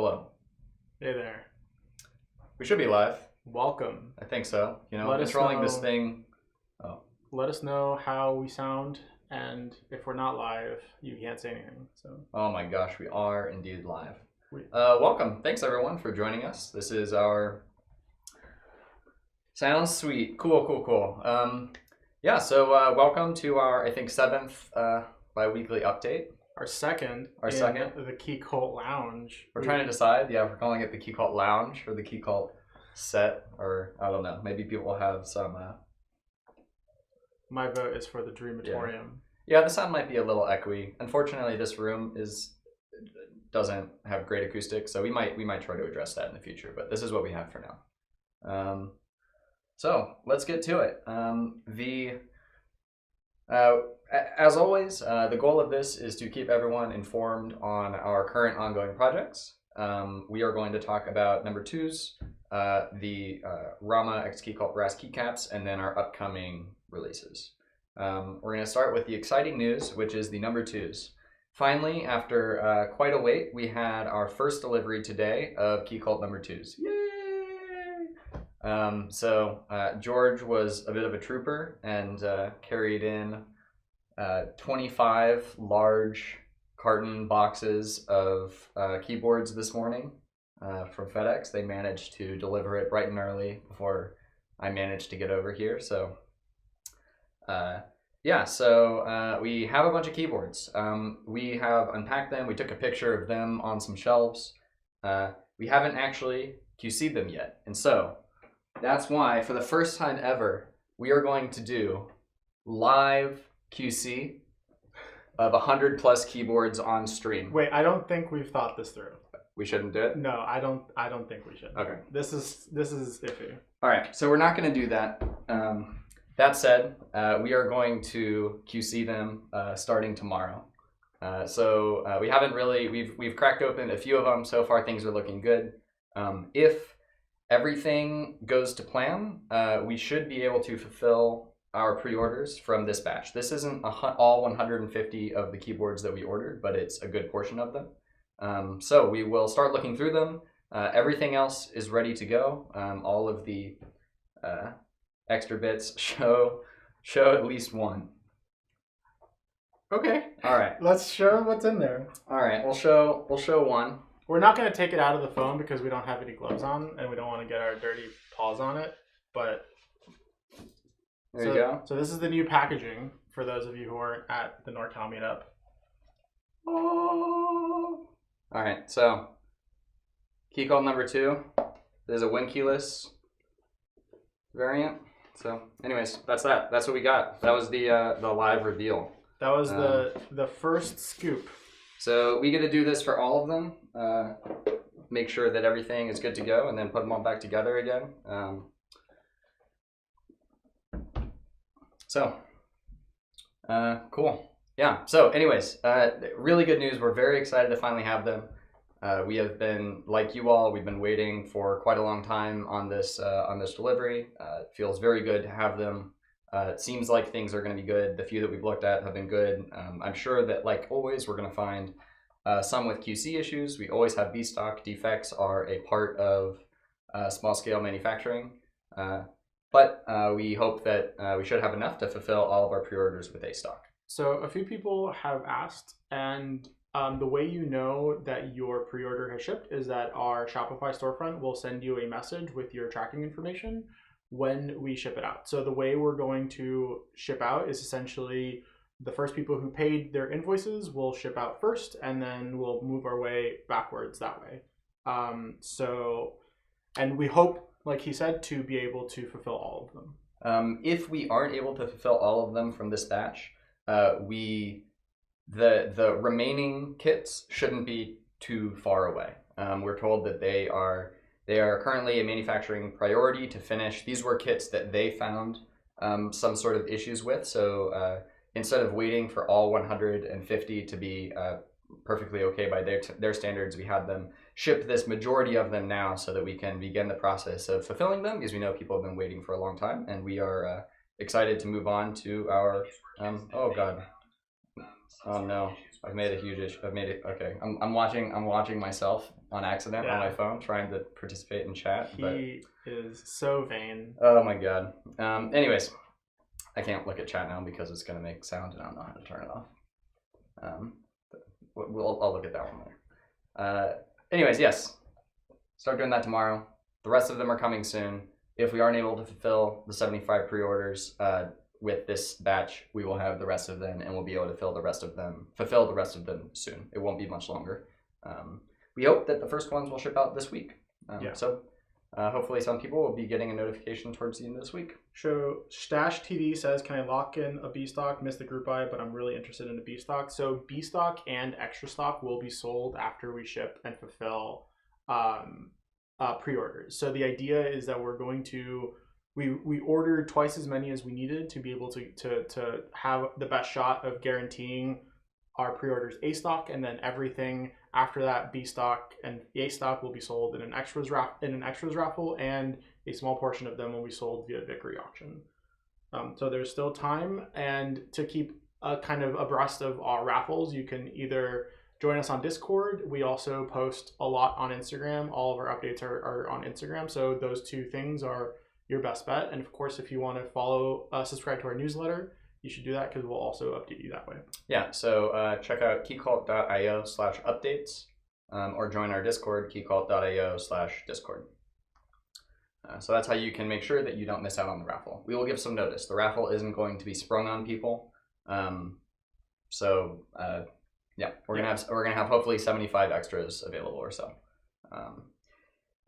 Hello. Hey there. We should be live. Welcome. I think so. Let us controlling this know- thing. Oh, Let us know how we sound, and if we're not live, you can't say anything. So oh my gosh, we are indeed live. We- Welcome. Thanks everyone for joining us. This is our sounds sweet. Cool. So welcome to our I think seventh bi-weekly update. our second Our in second? the Keycult Lounge. We're trying to decide. Yeah, if we're calling it the Keycult Lounge or the Keycult Set, or I don't know. Maybe people have some. My vote is for the Dreamatorium. Yeah, the sound might be a little echoey. Unfortunately, this room doesn't have great acoustics, so we might try to address that in the future. But this is what we have for now. So let's get to it. As always, the goal of this is to keep everyone informed on our current ongoing projects. We are going to talk about number twos, the Rama X Keycult brass keycaps, and then our upcoming releases. We're going to start with the exciting news, which is the number twos. Finally, after quite a wait, we had our first delivery today of Keycult number twos. Yay! George was a bit of a trooper and carried in 25 large carton boxes of keyboards this morning from FedEx. They managed to deliver it bright and early before I managed to get over here. So we have a bunch of keyboards. We have unpacked them. We took a picture of them on some shelves. We haven't actually QC'd them yet. And so that's why, for the first time ever, we are going to do live QC of 100 plus keyboards on stream. Wait, I don't think we've thought this through. We shouldn't do it? No, I don't think we should. Okay. This is iffy. All right, so we're not going to do that. That said, we are going to QC them starting tomorrow. We haven't really, we've cracked open a few of them. So far, things are looking good. If everything goes to plan, we should be able to fulfill our pre-orders from this batch. This isn't all 150 of the keyboards that we ordered, but it's a good portion of them. So we will start looking through them. Everything else is ready to go. All of the extra bits show at least one. Okay. All right. Let's show what's in there. All right. We'll show one. We're not going to take it out of the phone because we don't have any gloves on and we don't want to get our dirty paws on it. But There you go. So this is the new packaging for those of you who aren't at the NorCal meetup. Oh. All right. So Keycult number 2. There's a win keyless variant. So, anyways, that's that. That's what we got. That was the live reveal. That was the first scoop. So we get to do this for all of them. Make sure that everything is good to go, and then put them all back together again. Cool. Yeah. So, anyways, really good news. We're very excited to finally have them. We have been, like you all, we've been waiting for quite a long time on this delivery. It feels very good to have them. It seems like things are going to be good. The few that we've looked at have been good. I'm sure that, like always, we're going to find some with QC issues. We always have B-stock. Defects are a part of small-scale manufacturing. But we hope that we should have enough to fulfill all of our pre-orders with A-stock. So a few people have asked, and the way you know that your pre-order has shipped is that our Shopify storefront will send you a message with your tracking information when we ship it out. So the way we're going to ship out is essentially the first people who paid their invoices will ship out first, and then we'll move our way backwards that way. And we hope, like he said, to be able to fulfill all of them. If we aren't able to fulfill all of them from this batch, the remaining kits shouldn't be too far away. We're told that they are currently a manufacturing priority to finish. These were kits that they found some sort of issues with. So instead of waiting for all 150 to be perfectly okay by their standards, we had them ship this majority of them now so that we can begin the process of fulfilling them, because we know people have been waiting for a long time, and we are excited to move on to our oh god, Oh no, I've made a huge issue. I've made it. Okay, I'm watching myself on accident on my phone, trying to participate in chat. He is so vain. Oh my god. Anyways, I can't look at chat now because it's gonna make sound, and I don't know how to turn it off. I'll look at that one later. Anyways, yes, start doing that tomorrow. The rest of them are coming soon. If we aren't able to fulfill the 75 pre-orders with this batch, we will have the rest of them, and we'll be able to fulfill the rest of them soon. It won't be much longer. We hope that the first ones will ship out this week. So hopefully some people will be getting a notification towards the end of this week. So Stash TV says, can I lock in a B stock? Missed the group buy, but I'm really interested in a B stock. So B stock and extra stock will be sold after we ship and fulfill pre-orders. So the idea is that we're going to we ordered twice as many as we needed to be able to have the best shot of guaranteeing our pre-orders A stock, and then everything after that, B stock and A stock, will be sold in an extras raffle, and a small portion of them will be sold via Vickery auction. So there's still time, and to keep kind of abreast of our raffles, you can either join us on Discord. We also post a lot on Instagram. All of our updates are on Instagram, so those two things are your best bet. And of course, if you want to subscribe to our newsletter, you should do that because we'll also update you that way. Yeah, so check out keycult.io/updates or join our Discord, keycult.io/discord. So that's how you can make sure that you don't miss out on the raffle. We will give some notice. The raffle isn't going to be sprung on people. Yeah, we're gonna have hopefully 75 extras available or so.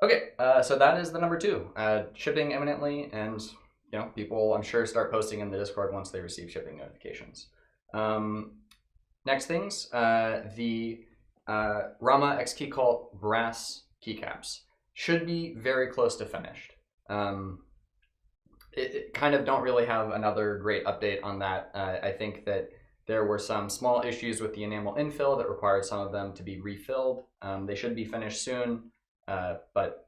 Okay, so that is the number 2. Shipping imminently, and people I'm sure start posting in the Discord once they receive shipping notifications. Next things, the Rama x Keycult brass keycaps should be very close to finished. It kind of don't really have another great update on that. I think that there were some small issues with the enamel infill that required some of them to be refilled. They should be finished soon, but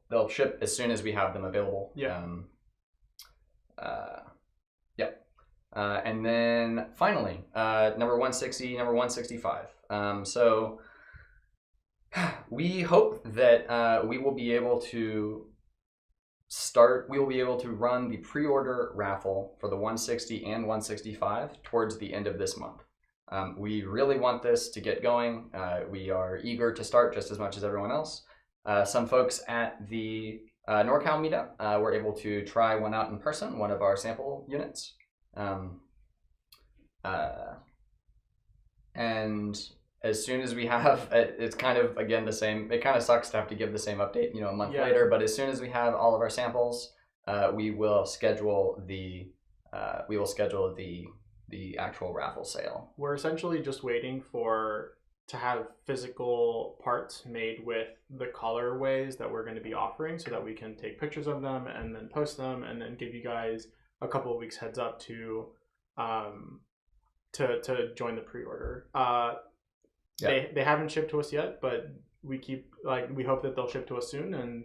they'll ship as soon as we have them available. And then finally, number 160, number 165. So we hope that we will be able to run the pre-order raffle for the 160 and 165 towards the end of this month. We really want this to get going. We are eager to start just as much as everyone else. Some folks at the NorCal meetup were able to try one out in person, one of our sample units. And as soon as we have, it's kind of, again, the same. It kind of sucks to have to give the same update, a month later. But as soon as we have all of our samples, we will schedule the actual raffle sale. We're essentially just waiting to have physical parts made with the colorways that we're going to be offering, so that we can take pictures of them and then post them, and then give you guys a couple of weeks heads up to join the pre-order. They haven't shipped to us yet, but we hope that they'll ship to us soon,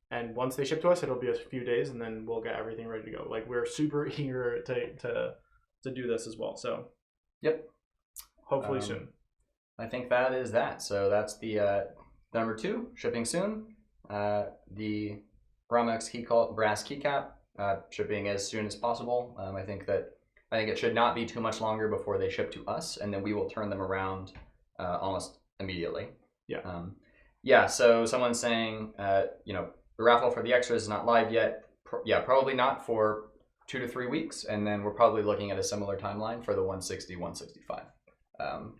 and once they ship to us, it'll be a few days, and then we'll get everything ready to go. We're super eager to do this as well. So hopefully soon. I think that is that. So that's the number 2, shipping soon. The Rama x Keycult brass keycap, shipping as soon as possible. I think it should not be too much longer before they ship to us, and then we will turn them around almost immediately. So someone's saying, the raffle for the extras is not live yet. Probably not for 2 to 3 weeks, and then we're probably looking at a similar timeline for the 160, 165.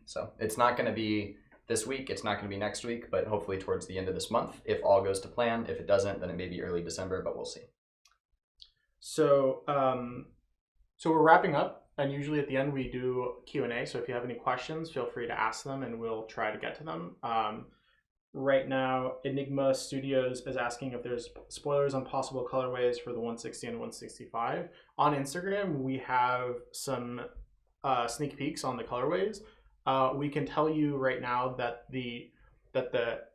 So it's not going to be this week, it's not going to be next week, but hopefully towards the end of this month, if all goes to plan. If it doesn't, then it may be early December, but we'll see. So we're wrapping up, and usually at the end we do Q&A. So if you have any questions, feel free to ask them, and we'll try to get to them. Right now, Enigma Studios is asking if there's spoilers on possible colorways for the 160 and 165. On Instagram, we have some sneak peeks on the colorways. We can tell you right now that the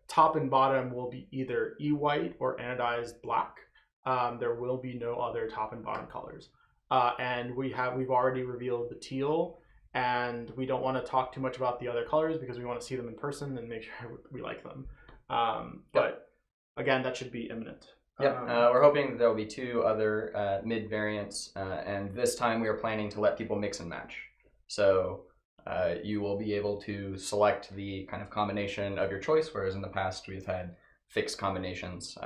top and bottom will be either E-white or anodized black. There will be no other top and bottom colors. And we've already revealed the teal and we don't want to talk too much about the other colors because we want to see them in person and make sure we like them. But again, that should be imminent. Yep, we're hoping that there will be 2 other mid variants, and this time we are planning to let people mix and match. So you will be able to select the kind of combination of your choice, whereas in the past we've had fixed combinations.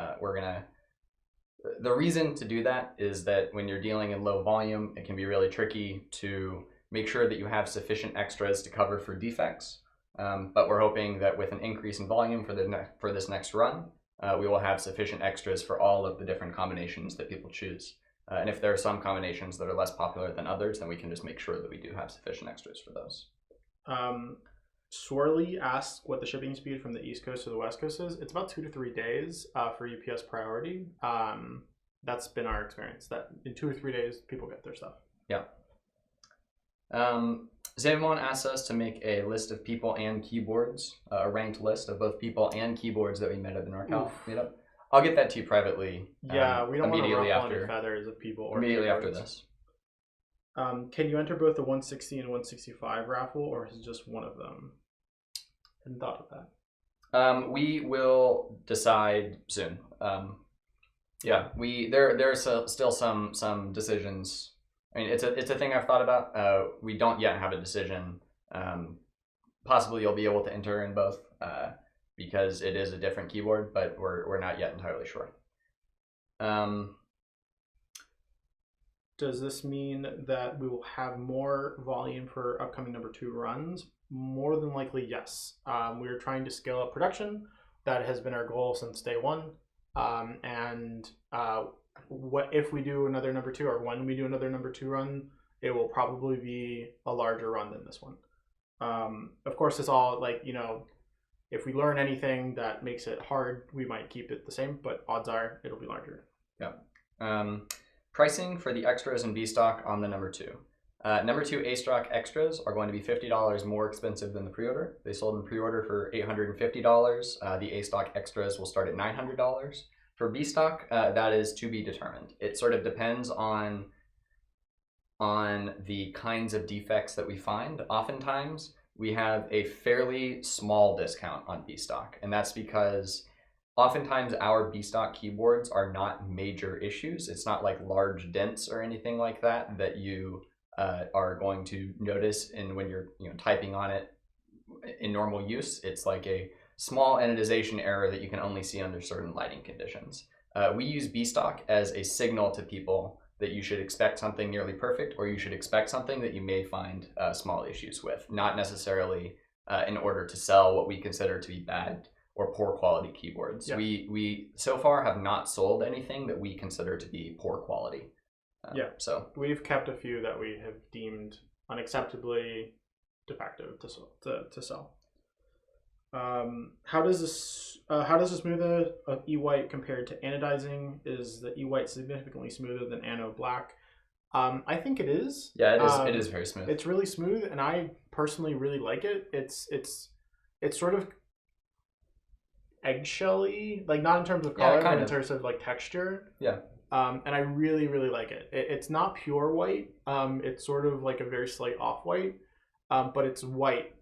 The reason to do that is that when you're dealing in low volume, it can be really tricky to make sure that you have sufficient extras to cover for defects. But we're hoping that with an increase in volume for this next run, we will have sufficient extras for all of the different combinations that people choose. And if there are some combinations that are less popular than others, then we can just make sure that we do have sufficient extras for those. Swirly asked what the shipping speed from the East Coast to the West Coast is. It's about 2 to 3 days for UPS priority. That's been our experience, that in 2 or 3 days, people get their stuff. Yeah. Zamon asked us to make a list of people and keyboards, a ranked list of both people and keyboards that we met at the NorCal meetup. I'll get that to you privately. Yeah, we don't want to ruffle any feathers of people. Or immediately keyboards. after this. Can you enter both the 160 and 165 raffle, or is it just one of them? I hadn't thought of that. We will decide soon. Yeah, there's still some decisions. I mean, it's a thing I've thought about. We don't yet have a decision. Possibly you'll be able to enter in both because it is a different keyboard, but we're not yet entirely sure. Does this mean that we will have more volume for upcoming number 2 runs? More than likely, yes. We're trying to scale up production. That has been our goal since day one. What if we do another number 2, or when we do another number 2 run, it will probably be a larger run than this one. Of course, it's all like, if we learn anything that makes it hard, we might keep it the same, but odds are it'll be larger. Yeah. Pricing for the extras in B stock on the number 2. Number 2 A stock extras are going to be $50 more expensive than the pre-order. They sold in pre-order for $850. The A stock extras will start at $900. For B stock, that is to be determined. It sort of depends on the kinds of defects that we find. Oftentimes, we have a fairly small discount on B stock, and that's because oftentimes our B stock keyboards are not major issues. It's not like large dents or anything like that you are going to notice when you're typing on it in normal use. It's like a small anodization error that you can only see under certain lighting conditions. We use B stock as a signal to people that you should expect something nearly perfect, or you should expect something that you may find small issues with, not necessarily in order to sell what we consider to be bad or poor quality keyboards. Yeah. We so far have not sold anything that we consider to be poor quality. So we've kept a few that we have deemed unacceptably defective to sell. How does the smoother of E-white compared to anodizing? Is the E-white significantly smoother than Ano black? I think it is. Yeah, it is. It is very smooth. It's really smooth, and I personally really like it. It's sort of eggshelly, like not in terms of color, but in terms of like texture. Yeah. And I really, really like it. It's not pure white. It's sort of like a very slight off-white, but it's white.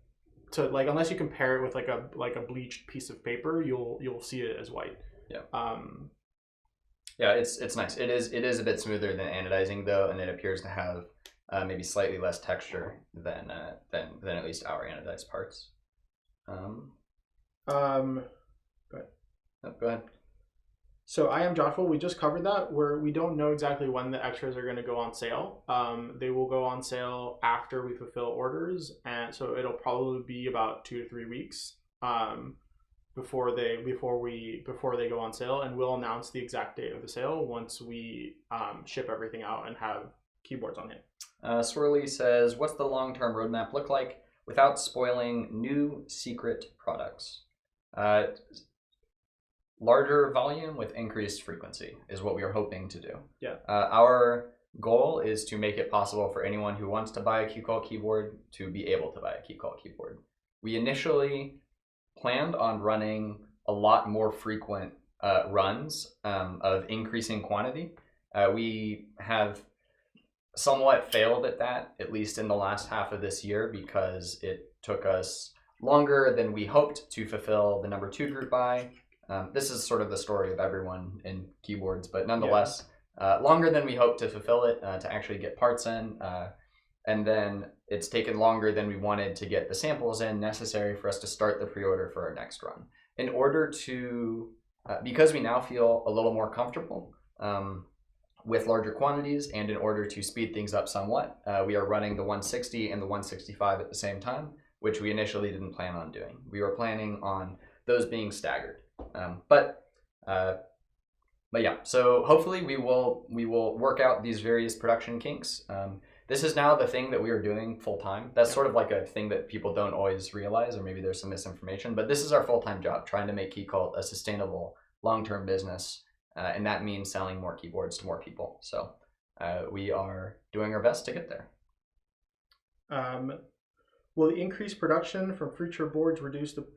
To like, unless you compare it with like a bleached piece of paper, you'll see it as white. Yeah. Yeah, it's nice. It is a bit smoother than anodizing though, and it appears to have maybe slightly less texture than at least our anodized parts. Go ahead. Oh, go ahead. So I am Joshua. We just covered that, where we don't know exactly when the extras are going to go on sale. They will go on sale after we fulfill orders, and so it'll probably be about 2 to 3 weeks before they go on sale, and we'll announce the exact date of the sale once we ship everything out and have keyboards on hand. Swirly says, "What's the long-term roadmap look like without spoiling new secret products?" Larger volume with increased frequency is what we are hoping to do. Yeah. Our goal is to make it possible for anyone who wants to buy a Keycult keyboard to be able to buy a Keycult keyboard. We initially planned on running a lot more frequent runs of increasing quantity. We have somewhat failed at that, at least in the last half of this year, because it took us longer than we hoped to fulfill the number 2 group buy. This is sort of the story of everyone in keyboards, but nonetheless, longer than we hoped to fulfill it, to actually get parts in. And then it's taken longer than we wanted to get the samples in necessary for us to start the pre-order for our next run. In order to, because we now feel a little more comfortable with larger quantities, and in order to speed things up somewhat, we are running the 160 and the 165 at the same time, which we initially didn't plan on doing. We were planning on those being staggered. But yeah, so hopefully we will work out these various production kinks. This is now the thing that we are doing full time. That's sort of like a thing that people don't always realize, or maybe there's some misinformation, but this is our full-time job, trying to make Keycult a sustainable long-term business. And that means selling more keyboards to more people. So we are doing our best to get there. Will the increased production from future boards reduce the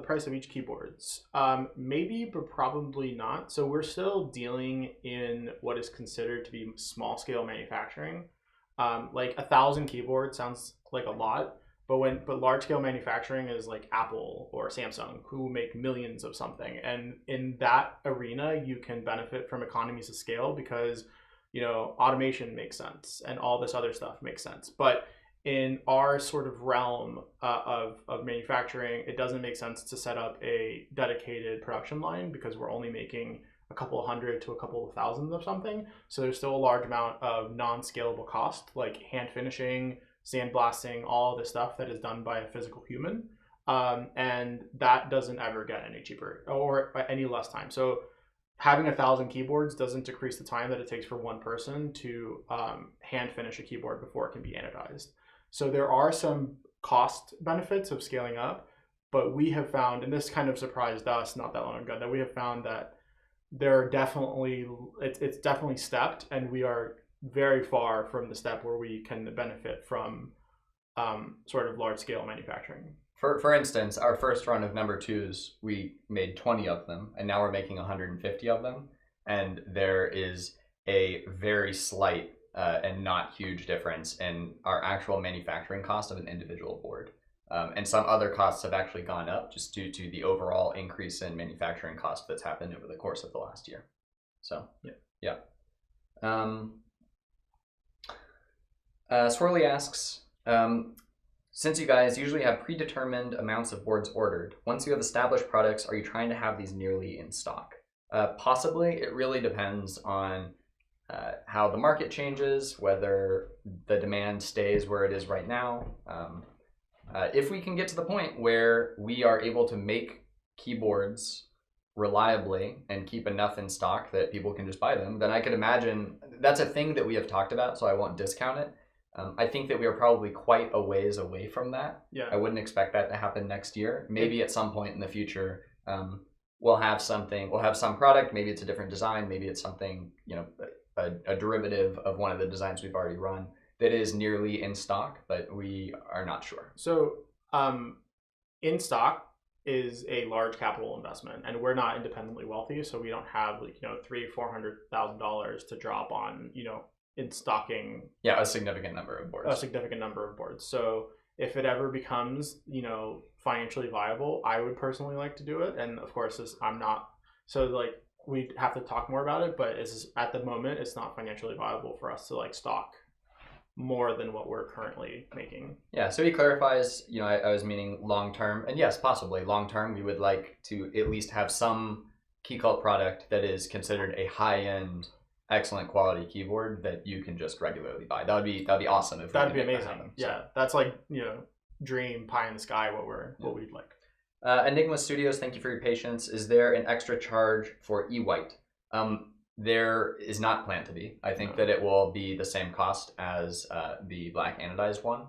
price of each keyboards? Maybe, but probably not. So we're still dealing in what is considered to be small scale manufacturing. Like 1,000 keyboards sounds like a lot, but large scale manufacturing is like Apple or Samsung, who make millions of something. And in that arena, you can benefit from economies of scale because, automation makes sense and all this other stuff makes sense. But in our sort of realm of manufacturing, it doesn't make sense to set up a dedicated production line because we're only making a couple of hundred to a couple of thousands of something. So there's still a large amount of non-scalable cost, like hand finishing, sandblasting, all the stuff that is done by a physical human. And that doesn't ever get any cheaper or any less time. So having 1,000 keyboards doesn't decrease the time that it takes for one person to hand finish a keyboard before it can be anodized. So there are some cost benefits of scaling up, but we have found, and this kind of surprised us not that long ago, that we have found that there are definitely, it's definitely stepped, and we are very far from the step where we can benefit from sort of large scale manufacturing. For instance, our first run of number 2s, we made 20 of them, and now we're making 150 of them. And there is a very slight and not huge difference in our actual manufacturing cost of an individual board. And some other costs have actually gone up just due to the overall increase in manufacturing cost that's happened over the course of the last year. So, yeah. Swirly asks, since you guys usually have predetermined amounts of boards ordered, once you have established products, are you trying to have these nearly in stock? Possibly. It really depends on how the market changes, whether the demand stays where it is right now. If we can get to the point where we are able to make keyboards reliably and keep enough in stock that people can just buy them, then I could imagine that's a thing that we have talked about, so I won't discount it. I think that we are probably quite a ways away from that. Yeah. I wouldn't expect that to happen next year. Maybe at some point in the future, we'll have some product, maybe it's a different design, maybe it's something, a derivative of one of the designs we've already run that is nearly in stock, but we are not sure. So in stock is a large capital investment, and we're not independently wealthy, so we don't have $300,000-$400,000 to drop on in stocking a significant number of boards. So if it ever becomes financially viable, I would personally like to do it, and of course I'm not, so we'd have to talk more about it, but at the moment it's not financially viable for us to stock more than what we're currently making. Yeah, so he clarifies, I was meaning long term, and yes, possibly long term we would like to at least have some Keycult product that is considered a high-end, excellent quality keyboard that you can just regularly buy. That'd be awesome if that'd be amazing. Yeah, that's dream pie in the sky what we'd like. Enigma Studios, thank you for your patience. Is there an extra charge for e-white? There is not planned to be. I think that it will be the same cost as the black anodized one.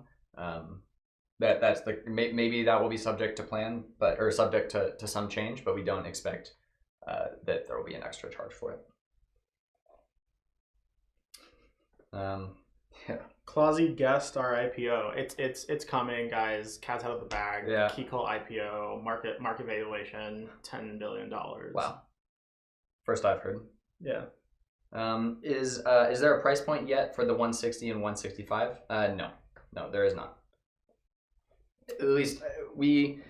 That's maybe that will be subject to plan, or subject to some change, but we don't expect that there will be an extra charge for it. Clausy guessed our IPO. It's coming, guys. Cat's out of the bag. Yeah. Keycult IPO, market valuation, $10 billion. Wow. First I've heard. Yeah. Is there a price point yet for the 160 and 165? No, there is not. At least we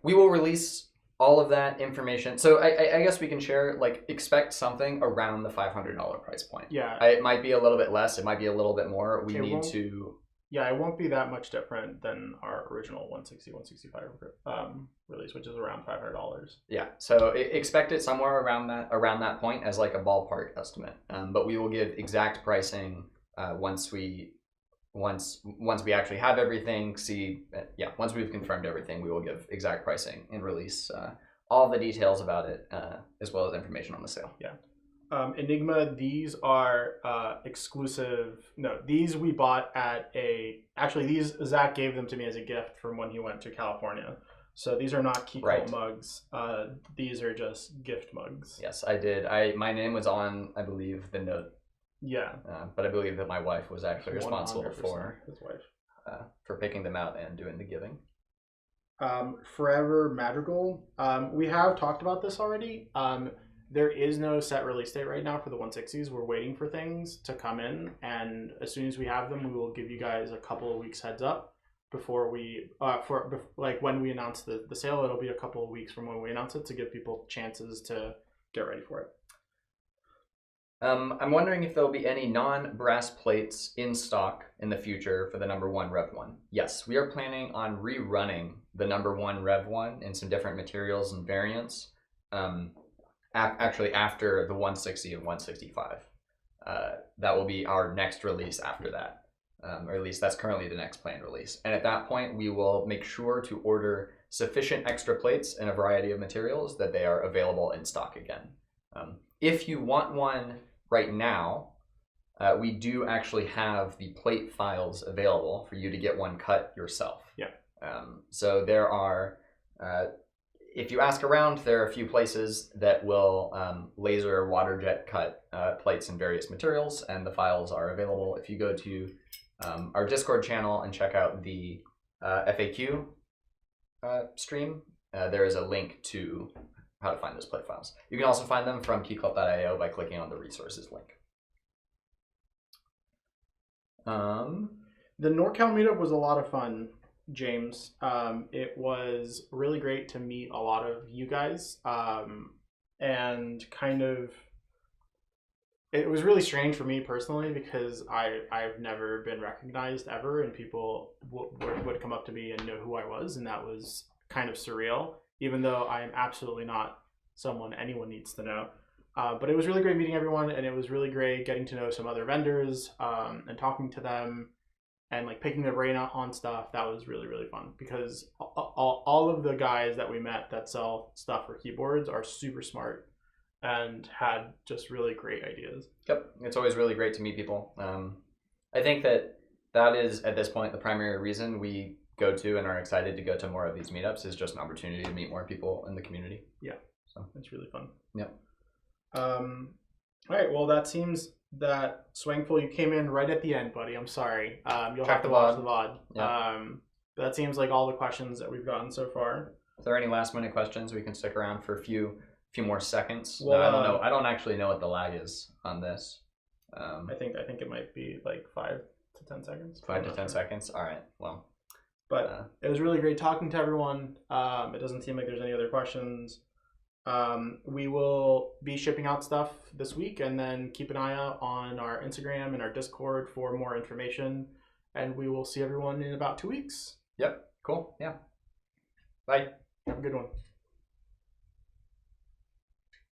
will release all of that information. So I guess we can share, like, expect something around the $500 price point. Yeah. It might be a little bit less. It might be a little bit more. We need to. Yeah, it won't be that much different than our original 160, 165 release, which is around $500. Yeah, so expect it somewhere around that point as like a ballpark estimate. But we will give exact pricing once we actually have everything. Once we've confirmed everything, we will give exact pricing and release all the details about it, as well as information on the sale. Yeah. Enigma, these are exclusive. No, these we bought these Zach gave them to me as a gift from when he went to California. So these are not Keycult mugs. These are just gift mugs. Yes, I did. My name was on, I believe, the note. Yeah. But I believe that my wife was actually responsible for his wife. For picking them out and doing the giving. Forever Madrigal. We have talked about this already. There is no set release date right now for the 160s. We're waiting for things to come in, and as soon as we have them, we will give you guys a couple of weeks heads up before we when we announce the sale. It'll be a couple of weeks from when we announce it to give people chances to get ready for it. I'm wondering if there'll be any non-brass plates in stock in the future for the number 1 Rev 1. Yes, we are planning on rerunning the number 1 Rev 1 in some different materials and variants. Actually, after the 160 and 165. That will be our next release after that. Or at least that's currently the next planned release. And at that point, we will make sure to order sufficient extra plates in a variety of materials that they are available in stock again. If you want one right now, we do actually have the plate files available for you to get one cut yourself. Yeah. So there are... if you ask around, there are a few places that will laser water jet cut plates in various materials, and the files are available. If you go to our Discord channel and check out the FAQ stream, there is a link to how to find those plate files. You can also find them from keycult.io by clicking on the resources link. The NorCal meetup was a lot of fun, James. It was really great to meet a lot of you guys, and kind of it was really strange for me personally because I've never been recognized ever, and people would come up to me and know who I was, and that was kind of surreal, even though I am absolutely not someone anyone needs to know. But it was really great meeting everyone, and it was really great getting to know some other vendors and talking to them and like picking their brain out on stuff. That was really, really fun because all of the guys that we met that sell stuff for keyboards are super smart and had just really great ideas. Yep, it's always really great to meet people. I think that is, at this point, the primary reason we go to and are excited to go to more of these meetups is just an opportunity to meet more people in the community. Yeah, so it's really fun. Yep. All right, well, that seems that Swangful, you came in right at the end, buddy. I'm sorry. You'll have to watch the VOD. Yeah. But that seems like all the questions that we've gotten so far. If there are any last minute questions, we can stick around for a few more seconds. Well, no, I don't know. I don't actually know what the lag is on this. I think it might be like 5 to 10 seconds. 5 to 10 seconds. All right. Well, but it was really great talking to everyone. It doesn't seem like there's any other questions. We will be shipping out stuff this week, and then keep an eye out on our Instagram and our Discord for more information. And we will see everyone in about 2 weeks. Yep. Cool. Yeah. Bye. Have a good one.